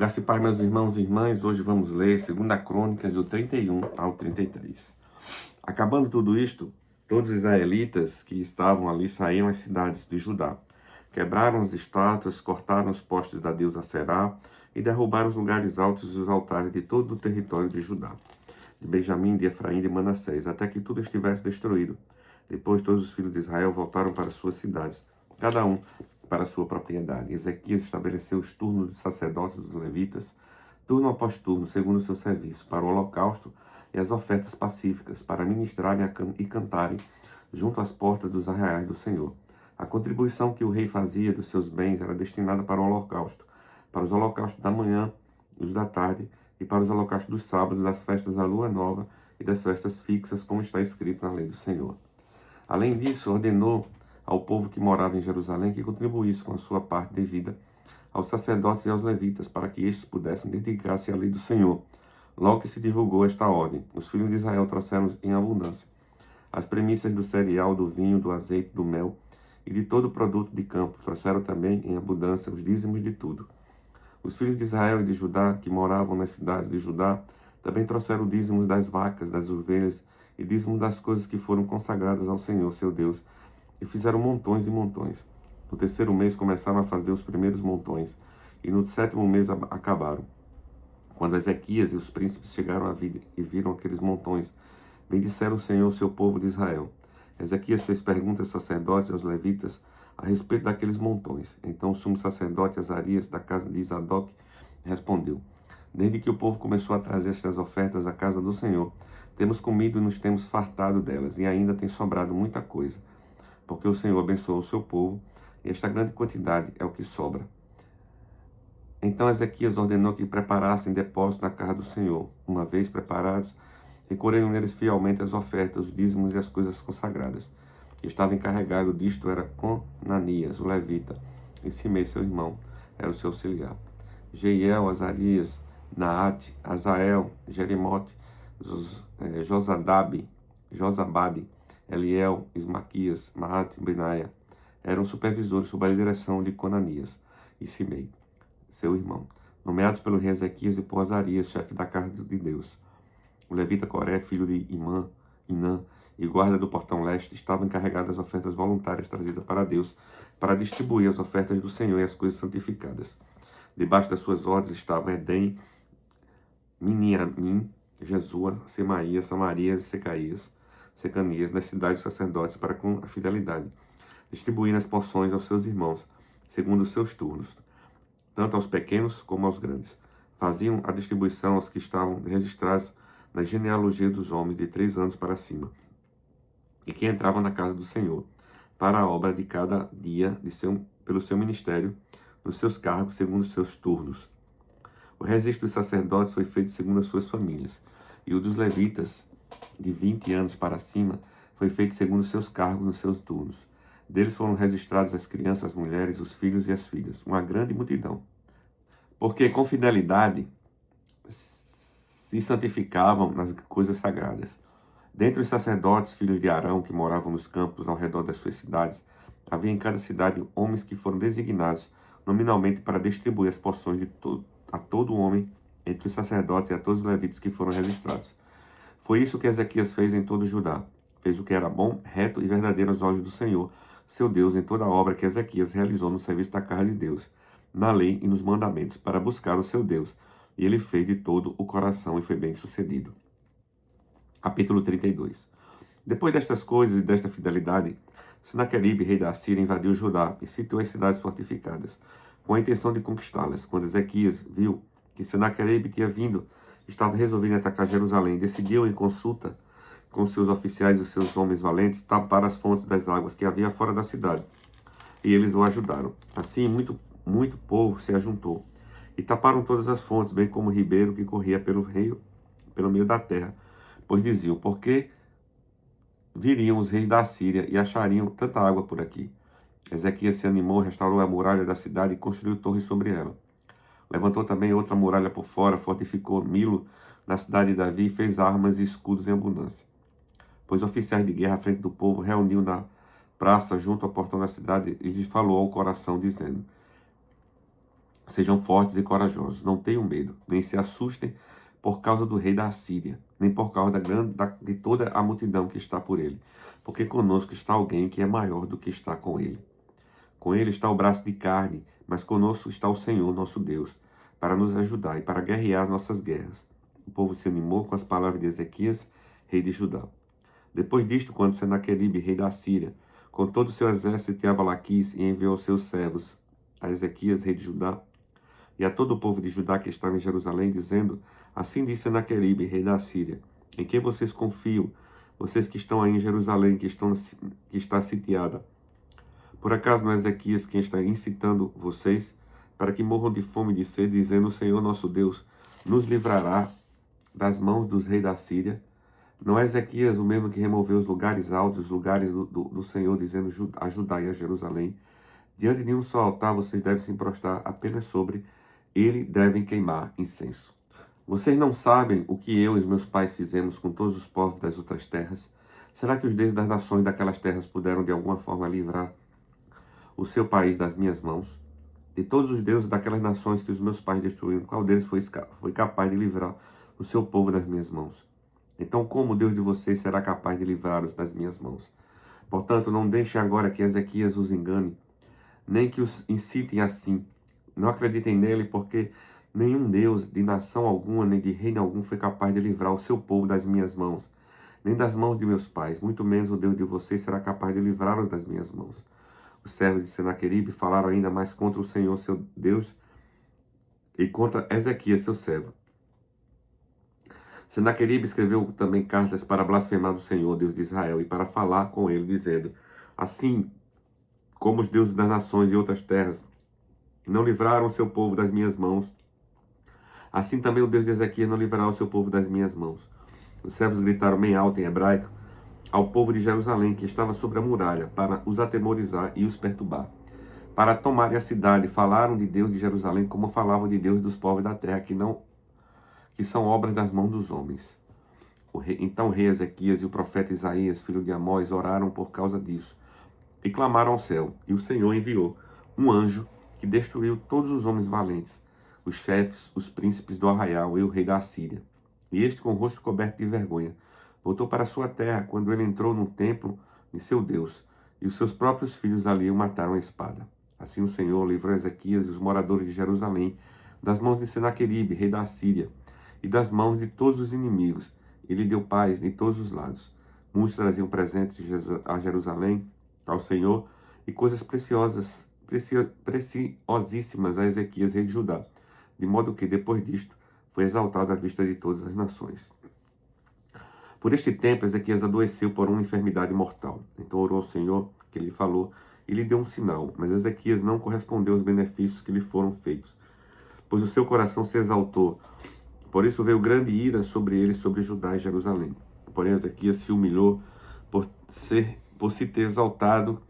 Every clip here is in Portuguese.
Graça e paz, meus irmãos e irmãs. Hoje vamos ler 2 Crônicas, do 31 ao 33. Acabando tudo isto, todos os israelitas que estavam ali saíram às cidades de Judá. Quebraram as estátuas, cortaram os postes da deusa Será e derrubaram os lugares altos e os altares de todo o território de Judá, de Benjamim, de Efraim e de Manassés, até que tudo estivesse destruído. Depois todos os filhos de Israel voltaram para suas cidades, cada um para a sua propriedade. Ezequias estabeleceu os turnos dos sacerdotes e dos levitas, turno após turno, segundo o seu serviço, para o holocausto e as ofertas pacíficas, para ministrarem e cantarem junto às portas dos arraiais do Senhor. A contribuição que o rei fazia dos seus bens era destinada para o holocausto, para os holocaustos da manhã, os da tarde, e para os holocaustos dos sábados, das festas da lua nova e das festas fixas, como está escrito na lei do Senhor. Além disso, ordenou ao povo que morava em Jerusalém que contribuísse com a sua parte devida aos sacerdotes e aos levitas, para que estes pudessem dedicar-se à lei do Senhor. Logo que se divulgou esta ordem, os filhos de Israel trouxeram em abundância as premissas do cereal, do vinho, do azeite, do mel e de todo o produto de campo. Trouxeram também em abundância os dízimos de tudo. Os filhos de Israel e de Judá, que moravam nas cidades de Judá, também trouxeram dízimos das vacas, das ovelhas e dízimos das coisas que foram consagradas ao Senhor, seu Deus, e fizeram montões e montões. No terceiro mês começaram a fazer os primeiros montões, e no sétimo mês acabaram. Quando Ezequias e os príncipes chegaram à vida e viram aqueles montões, bendisseram o Senhor, seu povo de Israel. Ezequias fez perguntas aos sacerdotes e aos levitas a respeito daqueles montões. Então o sumo sacerdote Azarias, da casa de Zadok, respondeu: Desde que o povo começou a trazer estas ofertas à casa do Senhor, temos comido e nos temos fartado delas, e ainda tem sobrado muita coisa, porque o Senhor abençoou o seu povo, e esta grande quantidade é o que sobra. Então Ezequias ordenou que preparassem depósitos na casa do Senhor. Uma vez preparados, recolheram neles fielmente as ofertas, os dízimos e as coisas consagradas. Que estava encarregado disto era Conanias, o levita, e Simei, seu irmão, era o seu auxiliar. Jeiel, Azarias, Naate, Azael, Jerimote, Josabade, Eliel, Ismaquias, Maate e Benaia eram supervisores sob a direção de Conanias e Simei, seu irmão, nomeados pelo rei Ezequias e por Azarias, chefe da casa de Deus. O levita Coré, filho de Inã, e guarda do portão leste, estavam encarregados das ofertas voluntárias trazidas para Deus, para distribuir as ofertas do Senhor e as coisas santificadas. Debaixo das suas ordens estavam Edém, Miniamim, Jesua, Semaías, Samarias e Secanias, nas cidades dos sacerdotes, para com a fidelidade distribuir as porções aos seus irmãos, segundo os seus turnos, tanto aos pequenos como aos grandes. Faziam a distribuição aos que estavam registrados na genealogia dos homens de 3 anos para cima, e que entravam na casa do Senhor, para a obra de cada dia pelo seu ministério, nos seus cargos, segundo os seus turnos. O registro dos sacerdotes foi feito segundo as suas famílias, e o dos levitas, de 20 anos para cima, foi feito segundo os seus cargos, nos seus turnos. Deles foram registradas as crianças, as mulheres, os filhos e as filhas, uma grande multidão. Porque com fidelidade se santificavam nas coisas sagradas. Dentre os sacerdotes, filhos de Arão, que moravam nos campos ao redor das suas cidades, havia em cada cidade homens que foram designados nominalmente para distribuir as porções a todo homem entre os sacerdotes e a todos os levitas que foram registrados. Foi isso que Ezequias fez em todo Judá. Fez o que era bom, reto e verdadeiro aos olhos do Senhor, seu Deus, em toda a obra que Ezequias realizou no serviço da casa de Deus, na lei e nos mandamentos, para buscar o seu Deus. E ele fez de todo o coração e foi bem sucedido. Capítulo 32. Depois destas coisas e desta fidelidade, Senaqueribe, rei da Assíria, invadiu Judá e situou as cidades fortificadas, com a intenção de conquistá-las. Quando Ezequias viu que Senaqueribe tinha vindo, estava resolvido em atacar Jerusalém, decidiu, em consulta com seus oficiais e os seus homens valentes, tapar as fontes das águas que havia fora da cidade. E eles o ajudaram. Assim, muito povo se ajuntou, e taparam todas as fontes, bem como o ribeiro que corria pelo meio da terra, pois diziam: por que viriam os reis da Síria e achariam tanta água por aqui? Ezequias se animou, restaurou a muralha da cidade e construiu torres sobre ela. Levantou também outra muralha por fora, fortificou Milo na cidade de Davi e fez armas e escudos em abundância. Pois oficiais de guerra à frente do povo reuniu na praça junto ao portão da cidade e lhes falou ao coração, dizendo: Sejam fortes e corajosos, não tenham medo, nem se assustem por causa do rei da Assíria, nem por causa de toda a multidão que está por ele, porque conosco está alguém que é maior do que está com ele. Com ele está o braço de carne, mas conosco está o Senhor, nosso Deus, para nos ajudar e para guerrear as nossas guerras. O povo se animou com as palavras de Ezequias, rei de Judá. Depois disto, quando Senaqueribe, rei da Síria, com todo o seu exército e Abalaquis, e enviou seus servos a Ezequias, rei de Judá, e a todo o povo de Judá que estava em Jerusalém, dizendo: Assim disse Senaqueribe, rei da Síria: Em que vocês confiam, vocês que estão aí em Jerusalém, que está sitiada? Por acaso não é Ezequias quem está incitando vocês para que morram de fome e de sede, dizendo: O Senhor nosso Deus nos livrará das mãos dos reis da Síria? Não é Ezequias o mesmo que removeu os lugares altos, os lugares do Senhor, dizendo a Judá e a Jerusalém: Diante de um só altar vocês devem se prostrar, apenas sobre ele devem queimar incenso. Vocês não sabem o que eu e os meus pais fizemos com todos os povos das outras terras? Será que os deuses das nações daquelas terras puderam de alguma forma livrar o seu país das minhas mãos? De todos os deuses daquelas nações que os meus pais destruíram, qual deles foi capaz de livrar o seu povo das minhas mãos? Então, como o Deus de vocês será capaz de livrá-los das minhas mãos? Portanto, não deixem agora que Ezequias os engane, nem que os incitem assim. Não acreditem nele, porque nenhum Deus de nação alguma, nem de reino algum foi capaz de livrar o seu povo das minhas mãos, nem das mãos de meus pais. Muito menos o Deus de vocês será capaz de livrá-los das minhas mãos. Os servos de Senaqueribe falaram ainda mais contra o Senhor, seu Deus, e contra Ezequias, seu servo. Senaqueribe escreveu também cartas para blasfemar do Senhor, Deus de Israel, e para falar com ele, dizendo: Assim como os deuses das nações e outras terras não livraram o seu povo das minhas mãos, assim também o Deus de Ezequias não livrará o seu povo das minhas mãos. Os servos gritaram bem alto em hebraico ao povo de Jerusalém, que estava sobre a muralha, para os atemorizar e os perturbar. Para tomarem a cidade, falaram de Deus de Jerusalém como falavam de Deus dos povos da terra, que são obras das mãos dos homens. Então o rei Ezequias e o profeta Isaías, filho de Amós, oraram por causa disso e clamaram ao céu. E o Senhor enviou um anjo que destruiu todos os homens valentes, os chefes, os príncipes do arraial e o rei da Assíria. E este, com o rosto coberto de vergonha, voltou para sua terra quando ele entrou no templo de seu Deus, e os seus próprios filhos ali o mataram à espada. Assim o Senhor livrou Ezequias e os moradores de Jerusalém das mãos de Senaqueribe, rei da Assíria, e das mãos de todos os inimigos, e lhe deu paz de todos os lados. Muitos traziam presentes a Jerusalém, ao Senhor, e coisas preciosíssimas a Ezequias, rei de Judá, de modo que, depois disto, foi exaltado à vista de todas as nações. Por este tempo, Ezequias adoeceu por uma enfermidade mortal. Então orou ao Senhor, que lhe falou, e lhe deu um sinal. Mas Ezequias não correspondeu aos benefícios que lhe foram feitos, pois o seu coração se exaltou. Por isso veio grande ira sobre ele, sobre Judá e Jerusalém. Porém, Ezequias se humilhou por se ter exaltado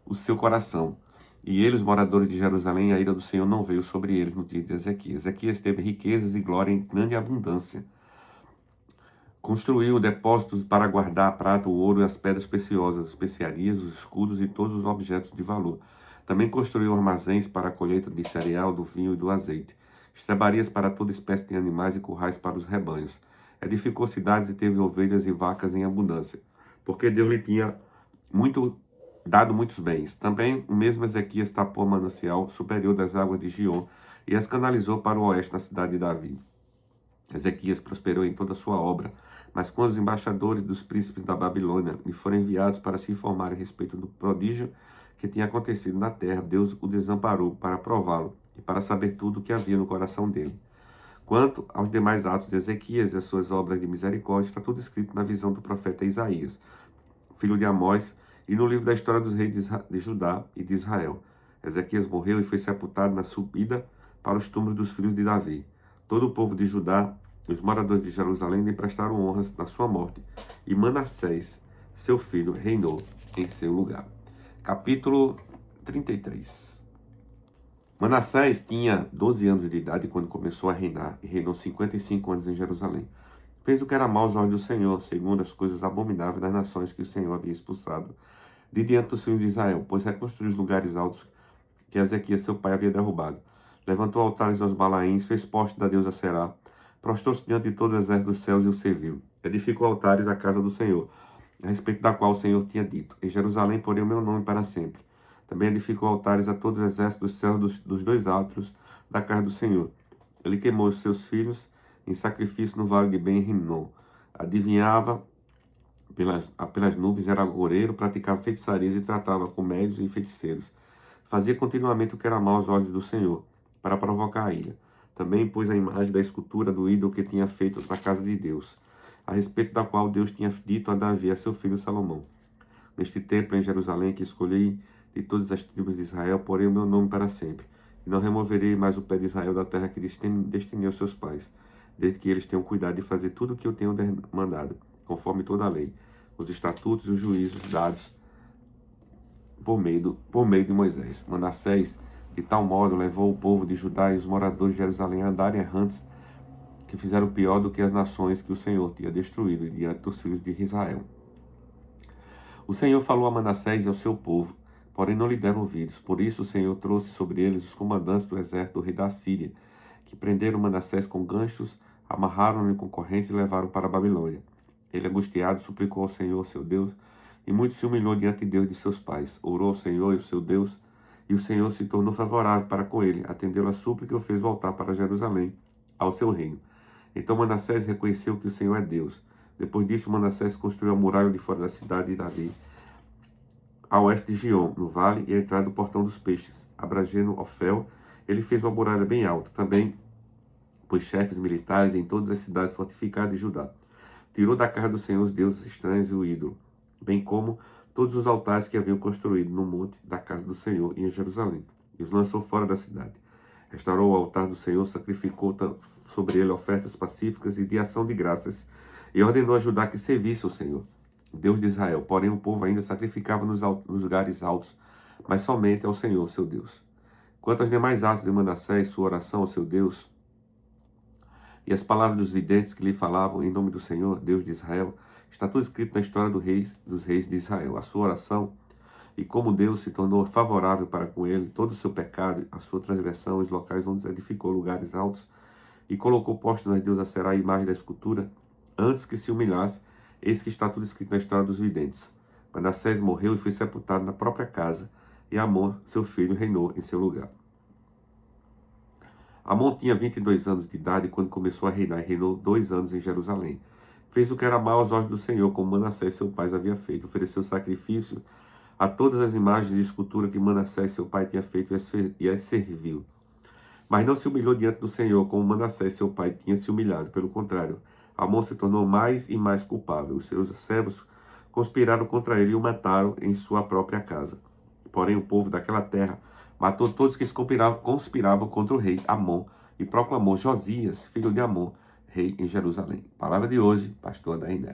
o seu coração. E ele, os moradores de Jerusalém, a ira do Senhor não veio sobre eles no dia de Ezequias. Ezequias teve riquezas e glória em grande abundância. Construiu depósitos para guardar a prata, o ouro e as pedras preciosas, as especiarias, os escudos e todos os objetos de valor. Também construiu armazéns para a colheita de cereal, do vinho e do azeite, estrebarias para toda espécie de animais e currais para os rebanhos. Edificou cidades e teve ovelhas e vacas em abundância, porque Deus lhe tinha dado muitos bens. Também o mesmo Ezequias tapou o manancial superior das águas de Gion e as canalizou para o oeste na cidade de Davi. Ezequias prosperou em toda a sua obra, mas quando os embaixadores dos príncipes da Babilônia lhe foram enviados para se informar a respeito do prodígio que tinha acontecido na terra, Deus o desamparou para prová-lo e para saber tudo o que havia no coração dele. Quanto aos demais atos de Ezequias e as suas obras de misericórdia, está tudo escrito na visão do profeta Isaías, filho de Amós, e no livro da história dos reis de Judá e de Israel. Ezequias morreu e foi sepultado na subida para os túmulos dos filhos de Davi. Todo o povo de Judá e os moradores de Jerusalém lhe prestaram honras na sua morte, e Manassés, seu filho, reinou em seu lugar. Capítulo 33. Manassés tinha 12 anos de idade quando começou a reinar, e reinou 55 anos em Jerusalém. Fez o que era mau aos olhos do Senhor, segundo as coisas abomináveis das nações que o Senhor havia expulsado de diante dos filhos de Israel, pois reconstruiu os lugares altos que Ezequias, seu pai, havia derrubado. Levantou altares aos Balaíns, fez poste da deusa Será, prostrou-se diante de todo o exército dos céus e o serviu. Edificou altares à casa do Senhor, a respeito da qual o Senhor tinha dito: em Jerusalém porei o meu nome para sempre. Também edificou altares a todo o exército dos céus dos dois átrios da casa do Senhor. Ele queimou os seus filhos em sacrifício no vale de Ben-Hinnom. Adivinhava pelas nuvens, era agoureiro, praticava feitiçarias e tratava com médios e feiticeiros. Fazia continuamente o que era mal aos olhos do Senhor, para provocar a ira. Também pôs a imagem da escultura do ídolo que tinha feito da casa de Deus, a respeito da qual Deus tinha dito a Davi, a seu filho Salomão: neste templo em Jerusalém que escolhi de todas as tribos de Israel, porei o meu nome para sempre, e não removerei mais o pé de Israel da terra que destinei aos seus pais, desde que eles tenham cuidado de fazer tudo o que eu tenho mandado, conforme toda a lei, os estatutos e os juízos dados por meio de Moisés. Manassés, de tal modo, levou o povo de Judá e os moradores de Jerusalém a andarem errantes, que fizeram pior do que as nações que o Senhor tinha destruído diante dos filhos de Israel. O Senhor falou a Manassés e ao seu povo, porém não lhe deram ouvidos. Por isso o Senhor trouxe sobre eles os comandantes do exército do rei da Síria, que prenderam Manassés com ganchos, amarraram-no com correntes e levaram para a Babilônia. Ele, angustiado, suplicou ao Senhor, seu Deus, e muito se humilhou diante de Deus de seus pais. Orou ao Senhor e o seu Deus, e o Senhor se tornou favorável para com ele, atendeu a súplica e o fez voltar para Jerusalém, ao seu reino. Então Manassés reconheceu que o Senhor é Deus. Depois disso, Manassés construiu a muralha de fora da cidade de Davi, a oeste de Gion, no vale, e a entrada do portão dos peixes. Abrangendo Ofel, ele fez uma muralha bem alta. Também pôs chefes militares em todas as cidades fortificadas de Judá. Tirou da casa do Senhor os deuses estranhos e o ídolo, bem como todos os altares que haviam construído no monte da casa do Senhor e em Jerusalém, e os lançou fora da cidade. Restaurou o altar do Senhor, sacrificou sobre ele ofertas pacíficas e de ação de graças, e ordenou a Judá que servisse ao Senhor, Deus de Israel. Porém o povo ainda sacrificava nos lugares altos, mas somente ao Senhor, seu Deus. Quanto aos demais atos de Manassés, sua oração ao seu Deus, e as palavras dos videntes que lhe falavam em nome do Senhor, Deus de Israel, está tudo escrito na história dos reis de Israel. A sua oração e como Deus se tornou favorável para com ele, todo o seu pecado, a sua transgressão, os locais onde edificou lugares altos e colocou postes nas deusas Será a imagem da escultura, antes que se humilhasse, eis que está tudo escrito na história dos videntes. Manassés morreu e foi sepultado na própria casa, e Amon, seu filho, reinou em seu lugar. Amon tinha 22 anos de idade quando começou a reinar e reinou 2 anos em Jerusalém. Fez o que era mal aos olhos do Senhor, como Manassés seu pai havia feito. Ofereceu sacrifício a todas as imagens de escultura que Manassés seu pai tinha feito e as serviu. Mas não se humilhou diante do Senhor, como Manassés seu pai tinha se humilhado. Pelo contrário, Amon se tornou mais e mais culpável. Os seus servos conspiraram contra ele e o mataram em sua própria casa. Porém, o povo daquela terra matou todos que conspiravam contra o rei Amon e proclamou Josias, filho de Amon, rei em Jerusalém. Palavra de hoje, pastor Dainello.